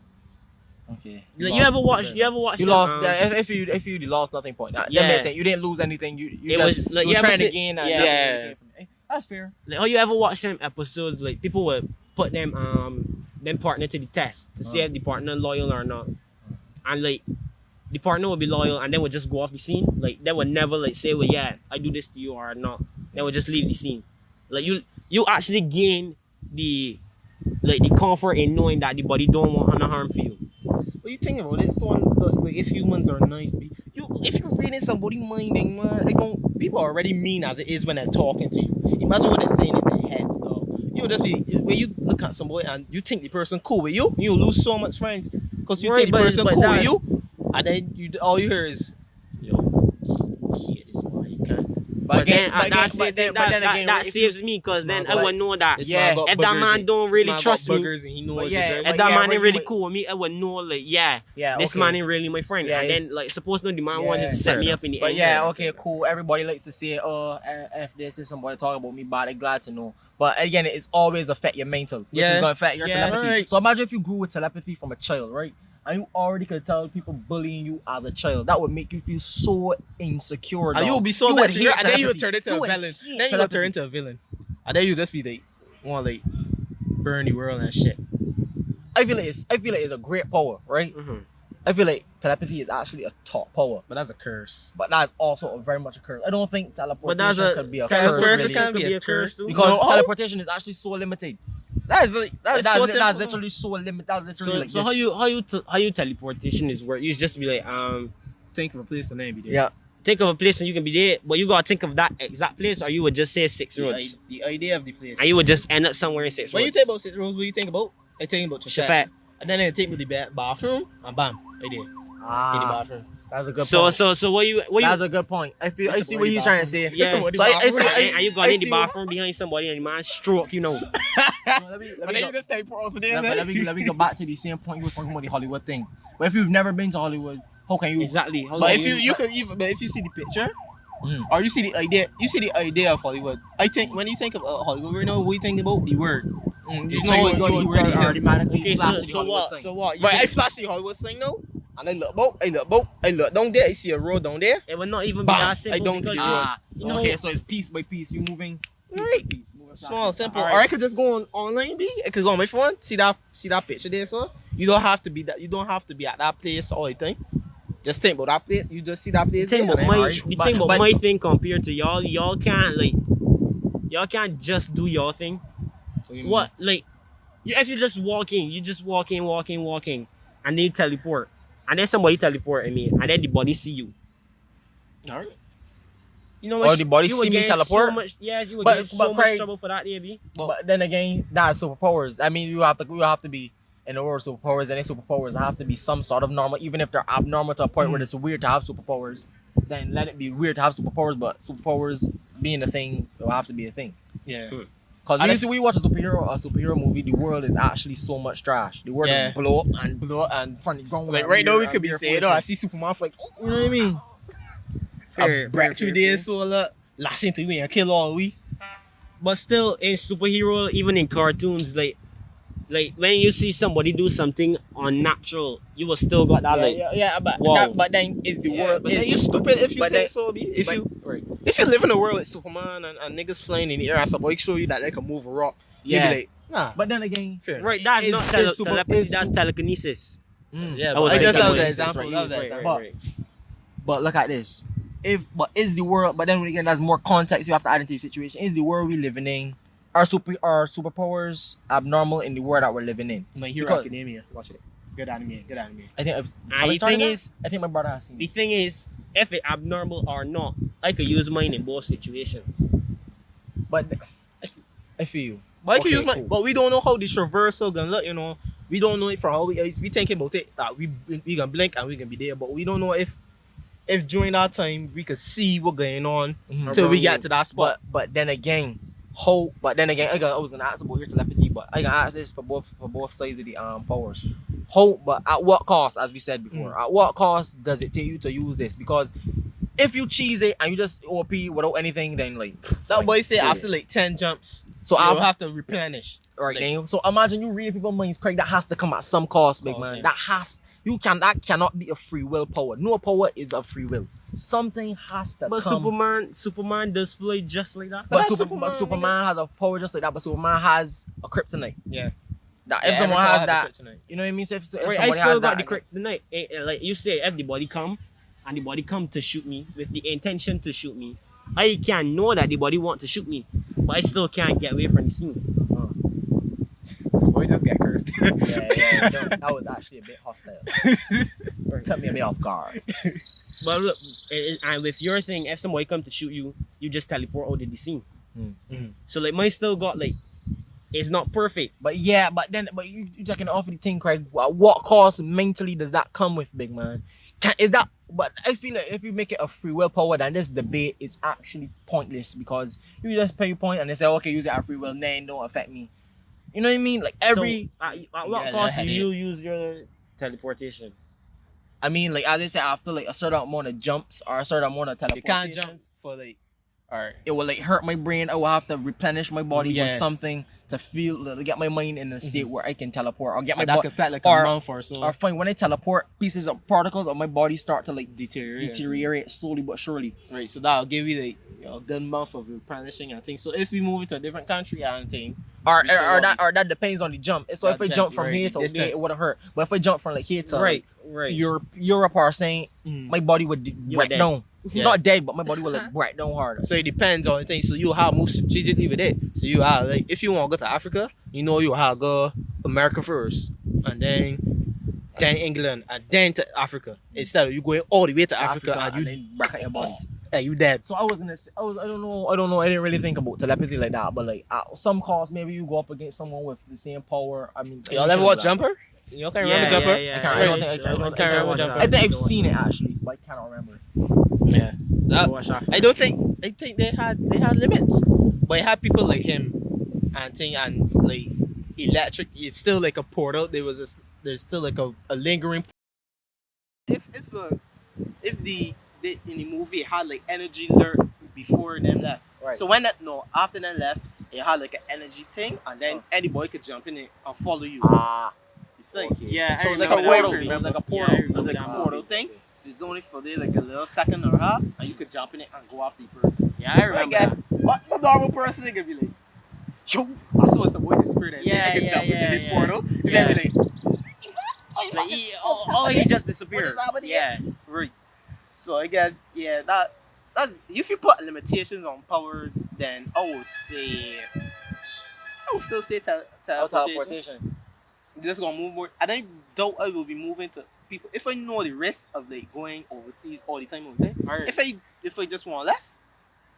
Speaker 2: Okay.
Speaker 3: Like, you ever watch? You
Speaker 2: You
Speaker 3: the,
Speaker 2: lost. If you lost nothing point. That
Speaker 3: Yeah.
Speaker 2: makes sense. You didn't lose anything. You
Speaker 3: It
Speaker 2: just
Speaker 3: was, like,
Speaker 2: you
Speaker 3: you
Speaker 2: were
Speaker 3: ever
Speaker 2: trying to
Speaker 3: see-
Speaker 2: gain. And
Speaker 3: yeah.
Speaker 2: yeah. That's fair.
Speaker 3: Like, how you ever watch them episodes? Like people would put them partner to the test to see if the partner loyal or not, and like the partner would be loyal, and then would just go off the scene. Like they would never like say, "Well, yeah, I do this to you" or not. They would just leave the scene. Like you actually gain the comfort in knowing that the body don't want no harm for you.
Speaker 4: What you think about it? So like if humans are nice, if you're reading somebody minding, man, people are already mean as it is when they're talking to you. Imagine what they're saying in their heads, though. You'll just be when you look at somebody and you think the person cool with you, you'll lose so much friends because you
Speaker 3: Right,
Speaker 4: think the
Speaker 3: but-
Speaker 4: person
Speaker 3: but
Speaker 4: cool with
Speaker 3: that-
Speaker 4: you, and then all you hear is, yo, here this man, you can't.
Speaker 3: But then that saves me because then I would know that
Speaker 4: This
Speaker 2: Yeah,
Speaker 4: man got
Speaker 3: if that
Speaker 4: boogers
Speaker 3: man
Speaker 4: in-
Speaker 3: don't
Speaker 4: this
Speaker 3: really
Speaker 4: man got
Speaker 3: trust me,
Speaker 4: boogers and he knows
Speaker 2: But
Speaker 4: it,
Speaker 2: yeah,
Speaker 4: right?
Speaker 3: if
Speaker 2: But
Speaker 3: that man
Speaker 2: right,
Speaker 3: ain't really
Speaker 2: but-
Speaker 3: cool with me, I would know like this
Speaker 2: okay.
Speaker 3: man ain't really my friend.
Speaker 2: Yeah,
Speaker 3: and
Speaker 2: it's-
Speaker 3: then like suppose no the man
Speaker 2: Yeah,
Speaker 3: wanted to set
Speaker 4: fair
Speaker 3: me
Speaker 4: enough.
Speaker 3: up in the
Speaker 2: But
Speaker 3: end.
Speaker 2: yeah, okay, cool. Everybody likes to say, "Oh, if this is somebody talking about me bad, I'm glad to know." But again, it's always affect your mental, which is
Speaker 4: Yeah.
Speaker 2: gonna affect your
Speaker 3: Yeah,
Speaker 2: telepathy.
Speaker 4: right.
Speaker 2: So imagine if you grew with telepathy from a child, right? And you already could tell people bullying you as a child. That would make you feel so insecure.
Speaker 4: And
Speaker 2: dog.
Speaker 4: you'll be so
Speaker 2: You would
Speaker 4: vexed,
Speaker 2: hate
Speaker 4: and then you'll
Speaker 2: telepathy.
Speaker 4: turn into
Speaker 2: You
Speaker 4: a
Speaker 2: would
Speaker 4: villain.
Speaker 2: hate
Speaker 4: Then you'll
Speaker 2: telepathy.
Speaker 4: turn into a villain. And then you just be like, want like burn the world and shit.
Speaker 2: I feel like it's a great power, right?
Speaker 3: Mhm.
Speaker 2: I feel like telepathy is actually a top power,
Speaker 4: But that's a curse.
Speaker 2: but that's also very much a curse. I don't think
Speaker 3: But
Speaker 2: teleportation
Speaker 3: that's a
Speaker 2: could be a
Speaker 4: Can a
Speaker 2: curse,
Speaker 4: curse
Speaker 2: really.
Speaker 4: can be a
Speaker 3: curse
Speaker 4: curse
Speaker 3: too.
Speaker 2: Because
Speaker 4: No.
Speaker 2: teleportation is actually so limited.
Speaker 4: That's so
Speaker 2: That's
Speaker 4: simple.
Speaker 2: literally so limited. That's literally
Speaker 3: So,
Speaker 2: like
Speaker 3: so
Speaker 2: this.
Speaker 3: how you teleportation is work? You just be like
Speaker 4: Think of a place to name be there.
Speaker 2: Yeah.
Speaker 3: think of a place and you can be there, but you gotta think of that exact place, or you would just say 6 roads
Speaker 4: The idea of the place.
Speaker 3: and you would just end up somewhere in 6
Speaker 4: When you
Speaker 3: roads.
Speaker 4: think about 6 roads, what you think about? I think about Shafat.
Speaker 3: Shafat.
Speaker 4: And then I take me to the bathroom and bam, right there. bathroom. That's a good
Speaker 3: So
Speaker 4: point.
Speaker 3: so what you
Speaker 2: That's a good point. I see what he's trying to say.
Speaker 3: yeah.
Speaker 4: somebody
Speaker 2: So I see.
Speaker 3: And you got in the bathroom behind somebody and the man stroke, you know.
Speaker 2: Let me
Speaker 4: But then you just take all today,
Speaker 2: let me go back to the same point you were talking about the Hollywood thing. But if you've never been to Hollywood, how can you?
Speaker 3: Exactly.
Speaker 4: So if you could even, but if you see the picture, or you see the idea of Hollywood. I think when you think of Hollywood, right now, we think about the word. You know what the word is.
Speaker 2: automatically
Speaker 3: Okay,
Speaker 2: flash
Speaker 3: so,
Speaker 2: to the
Speaker 3: so
Speaker 2: Hollywood
Speaker 3: what?
Speaker 2: sign.
Speaker 3: So what?
Speaker 4: But I flash the Hollywood sign now, and I look down there. I see a road down there.
Speaker 3: It would not even be
Speaker 4: Bam,
Speaker 3: that simple
Speaker 4: I don't
Speaker 3: because
Speaker 4: do it.
Speaker 3: you know,
Speaker 2: Okay, so it's piece by piece. You moving.
Speaker 4: Right.
Speaker 2: Piece, moving
Speaker 4: Small, simple.
Speaker 3: Alright.
Speaker 4: Or I could just go online, B. I could go on my phone, see that picture there, so you don't have to be that. You don't have to be at that place all the time. Just think about that place. You just see that
Speaker 3: the
Speaker 4: place.
Speaker 3: thing
Speaker 4: there,
Speaker 3: about
Speaker 4: and
Speaker 3: my
Speaker 4: then-
Speaker 3: the thing about my thing compared to y'all can't just do your thing. What like if you just walking, walking, and then you teleport, and then somebody teleport me, and then the body see you.
Speaker 4: Alright.
Speaker 3: You know
Speaker 2: Or
Speaker 3: what?
Speaker 2: the body
Speaker 3: you would
Speaker 2: see me
Speaker 3: get
Speaker 2: teleport?
Speaker 3: So much, yeah, you would
Speaker 2: But-
Speaker 3: get so
Speaker 2: but
Speaker 3: much
Speaker 2: Kraigg-
Speaker 3: trouble for that, baby.
Speaker 2: But then again, that's superpowers. I mean, you have to be in the world of superpowers, and superpowers have to be some sort of normal, even if they're abnormal to a point where it's weird to have superpowers. Then let it be weird to have superpowers, but superpowers being a thing, it will have to be a thing.
Speaker 4: Yeah.
Speaker 2: Because
Speaker 4: And
Speaker 2: we watch a superhero movie, the world is actually so much trash. The world
Speaker 4: Yeah.
Speaker 2: is blow up and from the ground.
Speaker 4: Like
Speaker 2: and
Speaker 4: right now, we
Speaker 2: weird
Speaker 4: could be
Speaker 2: and
Speaker 4: saying,
Speaker 2: weird
Speaker 4: "Oh, I
Speaker 2: foolishness.
Speaker 4: see Superman." Like, oh,
Speaker 2: You know what I mean?
Speaker 3: Fair,
Speaker 4: break through there, so lash into you and kill all we.
Speaker 3: But still, in superhero, even in cartoons, like when you see somebody do something unnatural, you will still got that like wow.
Speaker 2: But then is the world?
Speaker 4: But
Speaker 2: is
Speaker 4: then you stupid if you
Speaker 2: but
Speaker 4: think
Speaker 2: then-
Speaker 4: so, B. If
Speaker 2: but-
Speaker 4: you
Speaker 2: right.
Speaker 4: if you live in a world with Superman and niggas flying in the air, and somebody show you that they can move a rock,
Speaker 2: Yeah.
Speaker 4: you be like, nah.
Speaker 2: But then again,
Speaker 4: Fair.
Speaker 3: Right, that's
Speaker 2: Is-
Speaker 3: not
Speaker 2: is super-
Speaker 3: telepathy,
Speaker 2: is
Speaker 3: that's
Speaker 2: super-
Speaker 3: telekinesis.
Speaker 4: Yeah,
Speaker 3: I
Speaker 4: but
Speaker 3: was
Speaker 4: I
Speaker 3: like,
Speaker 4: guess that was
Speaker 3: right,
Speaker 4: an example.
Speaker 2: right,
Speaker 4: That was an
Speaker 2: right,
Speaker 4: example.
Speaker 2: but look at this. But is the world? But then again, there's more context you have to add into the situation. Is the world we living in? Are superpowers abnormal in the world that we're living in?
Speaker 4: My Hero
Speaker 2: Because-
Speaker 4: Academia. Watch it. Good anime.
Speaker 2: I think I've
Speaker 3: And
Speaker 2: I
Speaker 3: the
Speaker 2: started
Speaker 3: thing
Speaker 2: that?
Speaker 3: is,
Speaker 2: I think my brother has seen
Speaker 3: the
Speaker 2: it.
Speaker 3: thing is, if it abnormal or not, I could use mine in both situations.
Speaker 2: But I feel you.
Speaker 4: But I can
Speaker 2: Okay,
Speaker 4: use my.
Speaker 2: cool.
Speaker 4: But we don't know how this reversal gonna look. You know, we don't know it for how we thinking about it that we can blink and we can be there, but we don't know if during that time we could see what going on
Speaker 2: Mhm.
Speaker 4: till we get to that spot.
Speaker 2: But then again, I was gonna ask about your telepathy, but I gonna ask this for both sides of the powers. But at what cost, as we said before, at what cost does it take you to use this? Because if you cheese it and you just OP without anything, then like
Speaker 4: That boy said
Speaker 2: yeah.
Speaker 4: after like 10 jumps,
Speaker 2: So
Speaker 4: I'll
Speaker 2: I'll
Speaker 4: have to replenish.
Speaker 2: right
Speaker 4: like-
Speaker 2: then. So imagine you reading people's minds, Kraigg. That has to come at some cost, big man.
Speaker 4: yeah.
Speaker 2: That cannot be a free will power. No power is a free will. Something has to
Speaker 3: But
Speaker 2: come.
Speaker 3: Superman does fly just like that.
Speaker 2: But
Speaker 4: that's
Speaker 2: Superman has a power just like that. But Superman has a kryptonite.
Speaker 4: Yeah.
Speaker 2: That
Speaker 4: Yeah,
Speaker 2: if someone
Speaker 4: every
Speaker 2: has
Speaker 4: power
Speaker 2: that,
Speaker 4: a kryptonite.
Speaker 2: you know what I mean. So if
Speaker 3: Wait, I
Speaker 2: somebody
Speaker 3: still
Speaker 2: has
Speaker 3: got
Speaker 2: that,
Speaker 3: the kryptonite. Like you say, if the body come and the body come to shoot me with the intention to shoot me, I can know that the body want to shoot me, but I still can't get away from the scene.
Speaker 4: So boy just get cursed.
Speaker 2: yeah, that was actually a bit hostile. Took me a bit off guard.
Speaker 3: But look, and with your thing, if somebody come to shoot you, you just teleport out of the scene. So like mine still got like, it's not perfect.
Speaker 2: But yeah, but you taking off the thing, Kraigg. At what cost mentally does that come with, big man? But I feel like if you make it a free will power, then this debate is actually pointless because you just pay your point and they say, okay, use it at free will, then don't affect me. You know what I mean? Like every,
Speaker 3: So, at what
Speaker 2: Yeah,
Speaker 3: cost
Speaker 2: that
Speaker 3: do you use your teleportation?
Speaker 2: I mean, like as I said, after like a certain amount of jumps or a certain amount of
Speaker 4: You can't
Speaker 2: teleportation,
Speaker 4: jump for like, alright.
Speaker 2: it will like hurt my brain. I will have to replenish my body with
Speaker 4: Yeah.
Speaker 2: something to feel, to get my mind in a state where I can teleport or get my
Speaker 4: And that
Speaker 2: body.
Speaker 4: could take like
Speaker 2: or-
Speaker 4: a month or so.
Speaker 2: Or fine, when I teleport, pieces of particles of my body start to like
Speaker 4: Deteriorate.
Speaker 2: deteriorate slowly but surely.
Speaker 4: Right, so that'll give you like a good month of replenishing and things. So if we move into a different country and thing,
Speaker 2: Or
Speaker 4: we still want-
Speaker 2: that depends on the jump. So
Speaker 4: That
Speaker 2: if I
Speaker 4: depends,
Speaker 2: jump from
Speaker 4: right,
Speaker 2: here
Speaker 4: the
Speaker 2: to there, it
Speaker 4: distance.
Speaker 2: wouldn't hurt. But if I jump from like here to
Speaker 3: Right.
Speaker 2: Europe or saying my body would
Speaker 3: You
Speaker 2: break
Speaker 3: are dead.
Speaker 2: down.
Speaker 4: Yeah.
Speaker 2: Not dead, but my body will like break down harder.
Speaker 4: So it depends on the thing. So you have move strategically with it. So you have like if you want to go to Africa, you know you have to go America first, and then England, and then to Africa. Instead of you going all the way to Africa, and you
Speaker 2: then break out your body.
Speaker 4: yeah, you dead.
Speaker 2: So I was gonna say, I don't know. I didn't really think about telepathy like that. But like at some cost, maybe you go up against someone with the same power. I mean,
Speaker 4: Y'all ever watch Jumper? You can't remember Jumper?
Speaker 3: Yeah,
Speaker 2: I can't remember. I think I've seen it actually, but I cannot remember.
Speaker 3: Yeah.
Speaker 4: I don't think they had limits, but it had people like him and thing and like electric. It's still like a portal. There's still like a lingering. If the in the movie it had like energy alert before them left.
Speaker 2: Right.
Speaker 4: So after them left, it had like an energy thing, and then anybody could jump in it and follow you. It's like
Speaker 3: Yeah,
Speaker 4: so
Speaker 3: I
Speaker 4: it's like a
Speaker 3: remember that.
Speaker 4: portal. It was like a portal.
Speaker 3: Yeah, I
Speaker 4: It was
Speaker 3: remember
Speaker 4: like a
Speaker 3: that
Speaker 4: portal
Speaker 3: movie.
Speaker 4: thing. It's only for there like a little second or a half, and you could jump in it and go after the person.
Speaker 3: Yeah, I
Speaker 4: So
Speaker 3: remember
Speaker 4: guess
Speaker 3: that.
Speaker 4: what the normal person they could be like, yo, I saw some boy disappear there.
Speaker 3: Yeah,
Speaker 4: I could
Speaker 3: yeah,
Speaker 4: jump into
Speaker 3: yeah,
Speaker 4: this
Speaker 3: yeah.
Speaker 4: portal. And
Speaker 3: Yeah.
Speaker 4: then be like,
Speaker 3: Like, he just disappeared.
Speaker 4: What is happening?
Speaker 3: Yeah.
Speaker 4: Right. So I guess that's if you put limitations on powers, then I would still say teleportation. Just gonna move more. I don't doubt I will be moving to people if I know the risk of like going overseas all the time.
Speaker 3: Alright.
Speaker 4: If I just want left,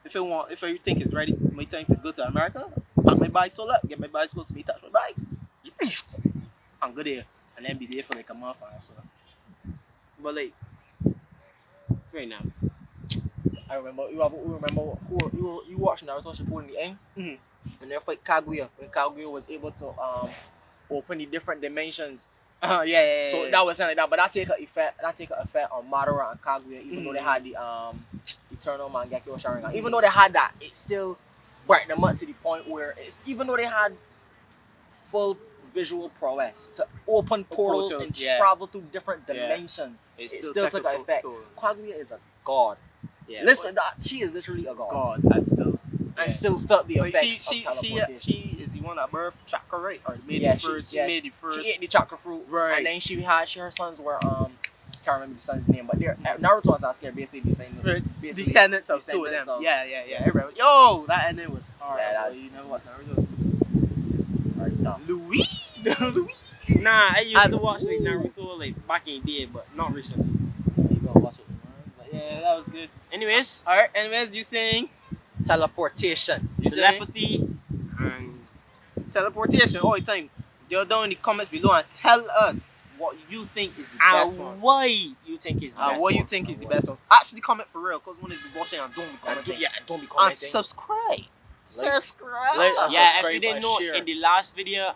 Speaker 4: if I think it's ready, my time to go to America, pack my bicycle up, get my bicycle to me, touch my bikes, and go there, and then be there for like a month or so.
Speaker 3: But like, fair enough.
Speaker 2: I remember. You watched Naruto Shippuden in the end, and they fight Kaguya. When Kaguya was able to open the different dimensions.
Speaker 4: Yeah.
Speaker 2: So that was something like that, but that take an effect on Madara and Kaguya, even though they had the Eternal Mangekyo Sharingan. Even though they had that, it still brought them up to the point where even though they had full visual prowess to open portals and travel through different dimensions, it still took an effect. Kaguya is a god.
Speaker 4: Yeah,
Speaker 2: listen, she is literally a god.
Speaker 4: God, and still.
Speaker 2: And still felt the
Speaker 4: Like,
Speaker 2: effects of teleportation.
Speaker 4: she is the one that birthed chakra, right? Or made
Speaker 2: Yeah,
Speaker 4: the first.
Speaker 2: she
Speaker 4: Made the first.
Speaker 2: She ate the chakra fruit,
Speaker 4: Right.
Speaker 2: and then her sons were can't remember the son's name, but they're Naruto and Sasuke are basically
Speaker 4: Descendants of two of them. Yeah. I remember. Yo, that ending was hard.
Speaker 2: Yeah,
Speaker 4: You never watched Naruto?
Speaker 2: no.
Speaker 4: Louis.
Speaker 3: Nah, I used to watch like Naruto like back in the day, but not recently.
Speaker 2: You gotta watch it.
Speaker 4: But yeah, that was good.
Speaker 3: Anyways,
Speaker 4: Alright, anyways, you saying
Speaker 2: Teleportation.
Speaker 3: telepathy and
Speaker 4: teleportation all the time. Go down in the comments below and tell us what you think is the best one.
Speaker 3: why you think is the best
Speaker 4: What you
Speaker 3: one.
Speaker 4: think is the best one. Actually comment for real, because one is watching and don't be commenting.
Speaker 2: Don't be
Speaker 4: And
Speaker 2: commenting.
Speaker 4: subscribe.
Speaker 2: Subscribe.
Speaker 3: Yeah, if
Speaker 2: Subscribe
Speaker 3: you didn't
Speaker 2: and
Speaker 3: know,
Speaker 2: share.
Speaker 3: in the last video,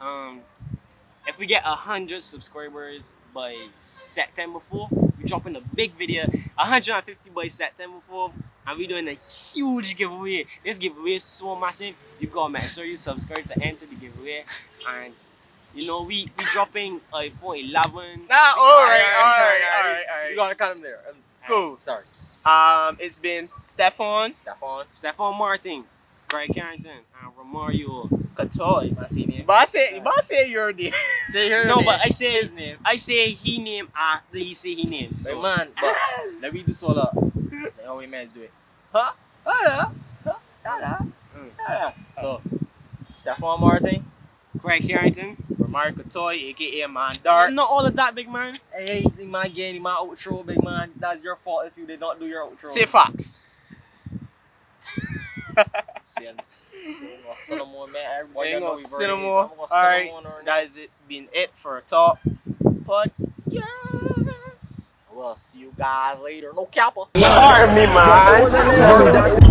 Speaker 3: if we get 100 subscribers by September 4th, we're dropping a big video. 150 by September 4th, and we're doing a huge giveaway. This giveaway is so massive. You gotta make sure you subscribe to enter the giveaway. And you know, we dropping iPhone 11.
Speaker 4: Alright.
Speaker 2: You gotta cut him there.
Speaker 4: Cool.
Speaker 2: Sorry.
Speaker 4: It's been Stephon
Speaker 3: Martin, Kraigg Carrington, and Romario.
Speaker 4: Cottoy.
Speaker 2: My name.
Speaker 4: But I say your name. Say your
Speaker 3: No,
Speaker 4: name.
Speaker 3: but I say
Speaker 2: His name.
Speaker 3: he name after he say he name.
Speaker 2: Hey
Speaker 3: So
Speaker 2: man, but let me do so lot. Like how we men do it. So, Stephon Martin,
Speaker 3: Kraigg Carrington.
Speaker 4: Romario Cottoy, aka Man Dark.
Speaker 3: Not all of that, big man.
Speaker 2: hey, the man getting my outro, big man. That's your fault if you did not do your outro.
Speaker 4: Say Fox.
Speaker 2: Cinnamon, man. Everybody
Speaker 4: Ain't
Speaker 2: know
Speaker 4: gonna
Speaker 2: we
Speaker 4: Cinnamon.
Speaker 2: very.
Speaker 4: Alright, that is it. Been it for a Talk podcast.
Speaker 2: We'll see you guys later. No kappa.
Speaker 1: Pardon me, man.